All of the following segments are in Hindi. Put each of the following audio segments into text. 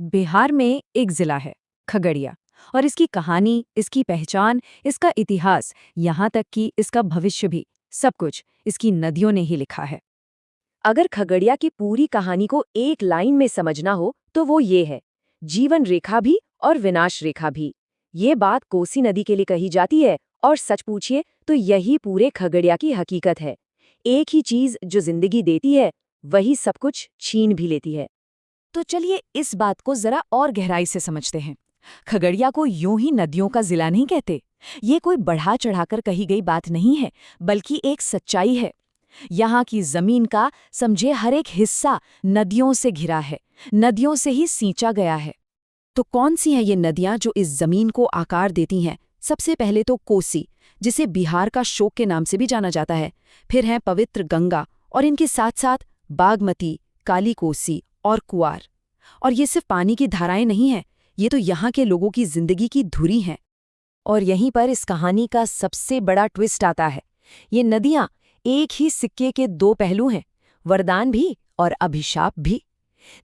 बिहार में एक जिला है, खगड़िया। और इसकी कहानी, इसकी पहचान, इसका इतिहास, यहाँ तक कि इसका भविष्य भी, सब कुछ इसकी नदियों ने ही लिखा है। अगर खगड़िया की पूरी कहानी को एक लाइन में समझना हो तो वो ये है, जीवन रेखा भी और विनाश रेखा भी। ये बात कोसी नदी के लिए कही जाती है और सच पूछिए तो यही पूरे खगड़िया की हकीकत है। एक ही चीज जो जिंदगी देती है वही सब कुछ छीन भी लेती है। तो चलिए इस बात को जरा और गहराई से समझते हैं। खगड़िया को यूं ही नदियों का जिला नहीं कहते। ये कोई बढ़ा चढ़ाकर कही गई बात नहीं है, बल्कि एक सच्चाई है। यहाँ की जमीन का समझे हर एक हिस्सा नदियों से घिरा है, नदियों से ही सींचा गया है। तो कौन सी हैं ये नदियां जो इस जमीन को आकार देती हैं? सबसे पहले तो कोसी, जिसे बिहार का शोक के नाम से भी जाना जाता है। फिर है पवित्र गंगा और इनके साथ साथ बागमती, काली कोसी और कुआर। और ये सिर्फ पानी की धाराएं नहीं हैं, ये तो यहाँ के लोगों की जिंदगी की धुरी हैं। और यहीं पर इस कहानी का सबसे बड़ा ट्विस्ट आता है। ये नदियां एक ही सिक्के के दो पहलू हैं, वरदान भी और अभिशाप भी।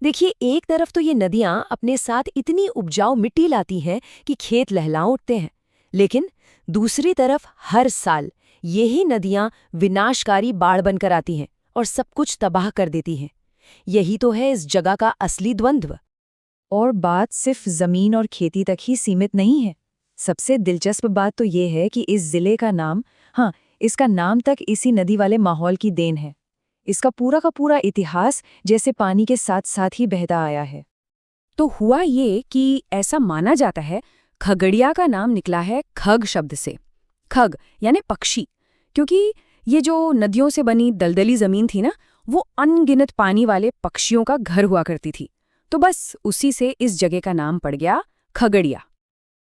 देखिए, एक तरफ तो ये नदियां अपने साथ इतनी उपजाऊ मिट्टी लाती हैं कि खेत लहला उठते हैं, लेकिन दूसरी तरफ हर साल यही नदियां विनाशकारी बाढ़ बनकर आती हैं और सब कुछ तबाह कर देती हैं। यही तो है इस जगह का असली द्वंद्व। और बात सिर्फ जमीन और खेती तक ही सीमित नहीं है। सबसे दिलचस्प बात तो ये है कि इस जिले का नाम, इसका नाम तक इसी नदी वाले माहौल की देन है। इसका पूरा का पूरा इतिहास जैसे पानी के साथ साथ ही बहता आया है। तो हुआ ये कि ऐसा माना जाता है खगड़िया का नाम निकला है खग शब्द से। खग यानी पक्षी, क्योंकि ये जो नदियों से बनी दलदली जमीन थी ना, वो अनगिनत पानी वाले पक्षियों का घर हुआ करती थी। तो बस उसी से इस जगह का नाम पड़ गया खगड़िया।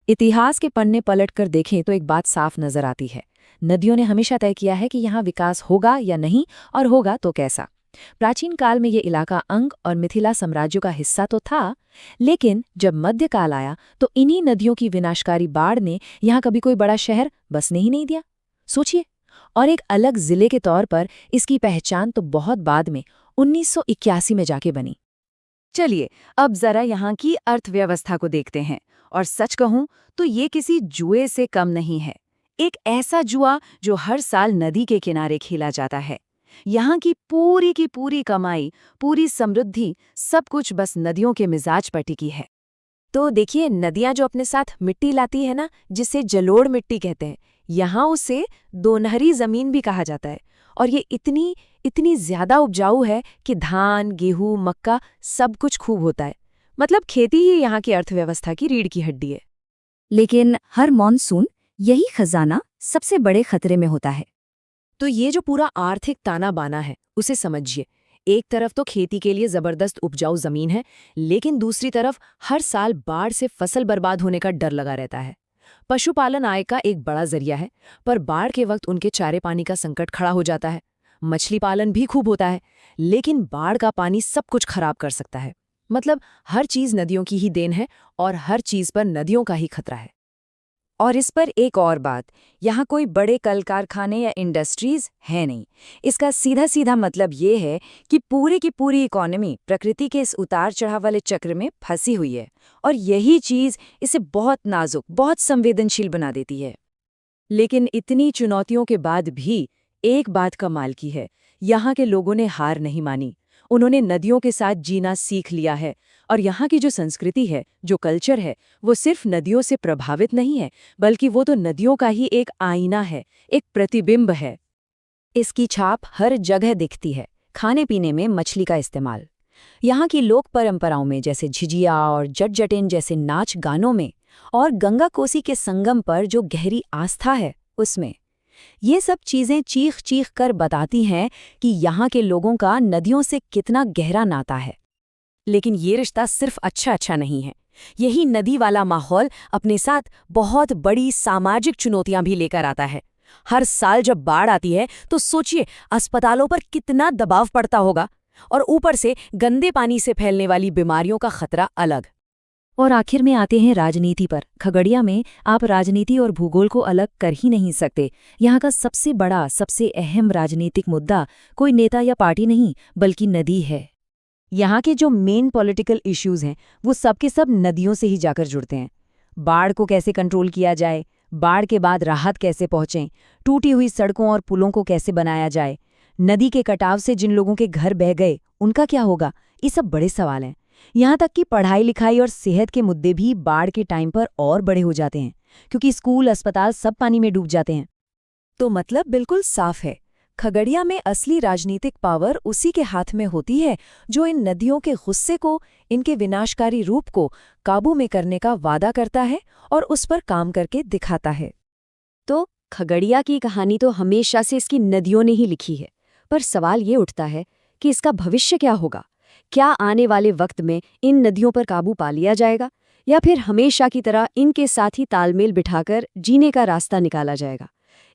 इतिहास के पन्ने पलटकर देखें तो एक बात साफ नजर आती है। नदियों ने हमेशा तय किया है कि यहाँ विकास होगा या नहीं, और होगा तो कैसा। प्राचीन काल में ये इलाका अंग और मिथिला साम्राज्यों का हिस्सा तो था, लेकिन जब मध्यकाल आया तो इन्हीं नदियों की विनाशकारी बाढ़ ने यहाँ कभी कोई बड़ा शहर बसने ही नहीं दिया। सोचिए, और एक अलग जिले के तौर पर इसकी पहचान तो बहुत बाद में 1981 में जाके बनी। चलिए अब जरा यहाँ की अर्थव्यवस्था को देखते हैं। और सच कहूं तो ये किसी जुए से कम नहीं है। एक ऐसा जुआ जो हर साल नदी के किनारे खेला जाता है। यहाँ की पूरी कमाई, पूरी समृद्धि, सब कुछ बस नदियों के मिजाज पर टिकी है। तो देखिए, नदियां जो अपने साथ मिट्टी लाती है ना, जिसे जलोढ़ मिट्टी कहते हैं, यहाँ उसे दोनहरी जमीन भी कहा जाता है। और ये इतनी ज्यादा उपजाऊ है कि धान, गेहूं, मक्का सब कुछ खूब होता है। मतलब खेती ही यहाँ की अर्थव्यवस्था की रीढ़ की हड्डी है। लेकिन हर मॉनसून यही खजाना सबसे बड़े खतरे में होता है। तो ये जो पूरा आर्थिक ताना बाना है, उसे समझिए। एक तरफ तो खेती के लिए जबरदस्त उपजाऊ जमीन है, लेकिन दूसरी तरफ हर साल बाढ़ से फसल बर्बाद होने का डर लगा रहता है। पशुपालन आय का एक बड़ा जरिया है, पर बाढ़ के वक्त उनके चारे पानी का संकट खड़ा हो जाता है। मछली पालन भी खूब होता है, लेकिन बाढ़ का पानी सब कुछ खराब कर सकता है। मतलब हर चीज नदियों की ही देन है और हर चीज पर नदियों का ही खतरा है। और इस पर एक और बात, यहाँ कोई बड़े कल कारखाने या इंडस्ट्रीज है नहीं। इसका सीधा सीधा मतलब ये है कि पूरी की पूरी इकोनॉमी प्रकृति के इस उतार चढ़ाव वाले चक्र में फंसी हुई है, और यही चीज इसे बहुत नाजुक, बहुत संवेदनशील बना देती है। लेकिन इतनी चुनौतियों के बाद भी एक बात कमाल की है, यहाँ के लोगों ने हार नहीं मानी। उन्होंने नदियों के साथ जीना सीख लिया है। और यहाँ की जो संस्कृति है, जो कल्चर है, वो सिर्फ नदियों से प्रभावित नहीं है, बल्कि वो तो नदियों का ही एक आईना है, एक प्रतिबिंब है। इसकी छाप हर जगह दिखती है। खाने पीने में मछली का इस्तेमाल, यहाँ की लोक परंपराओं में जैसे झिझिया और जट-जटिन जैसे नाच गानों में, और गंगा कोसी के संगम पर जो गहरी आस्था है उसमें। ये सब चीजें चीख चीख कर बताती हैं कि यहाँ के लोगों का नदियों से कितना गहरा नाता है। लेकिन ये रिश्ता सिर्फ अच्छा नहीं है। यही नदी वाला माहौल अपने साथ बहुत बड़ी सामाजिक चुनौतियां भी लेकर आता है। हर साल जब बाढ़ आती है तो सोचिए अस्पतालों पर कितना दबाव पड़ता होगा, और ऊपर से गंदे पानी से फैलने वाली बीमारियों का खतरा अलग। और आखिर में आते हैं राजनीति पर। खगड़िया में आप राजनीति और भूगोल को अलग कर ही नहीं सकते। यहाँ का सबसे बड़ा, सबसे अहम राजनीतिक मुद्दा कोई नेता या पार्टी नहीं, बल्कि नदी है। यहाँ के जो मेन पॉलिटिकल इश्यूज हैं वो सब के सब नदियों से ही जाकर जुड़ते हैं। बाढ़ को कैसे कंट्रोल किया जाए, बाढ़ के बाद राहत कैसे पहुंचे, टूटी हुई सड़कों और पुलों को कैसे बनाया जाए, नदी के कटाव से जिन लोगों के घर बह गए उनका क्या होगा, ये सब बड़े सवाल हैं। यहाँ तक कि पढ़ाई लिखाई और सेहत के मुद्दे भी बाढ़ के टाइम पर और बड़े हो जाते हैं, क्योंकि स्कूल अस्पताल सब पानी में डूब जाते हैं। तो मतलब बिल्कुल साफ है, खगड़िया में असली राजनीतिक पावर उसी के हाथ में होती है जो इन नदियों के गुस्से को, इनके विनाशकारी रूप को काबू में करने का वादा करता है और उस पर काम करके दिखाता है। तो खगड़िया की कहानी तो हमेशा से इसकी नदियों ने ही लिखी है, पर सवाल ये उठता है कि इसका भविष्य क्या होगा? क्या आने वाले वक्त में इन नदियों पर काबू पा लिया जाएगा, या फिर हमेशा की तरह इनके साथ ही तालमेल बिठाकर जीने का रास्ता निकाला जाएगा?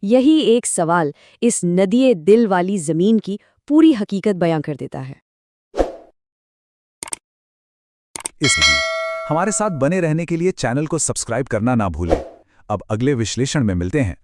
यही एक सवाल इस नदिये दिल वाली जमीन की पूरी हकीकत बयां कर देता है। इसलिए हमारे साथ बने रहने के लिए चैनल को सब्सक्राइब करना ना भूलें। अब अगले विश्लेषण में मिलते हैं।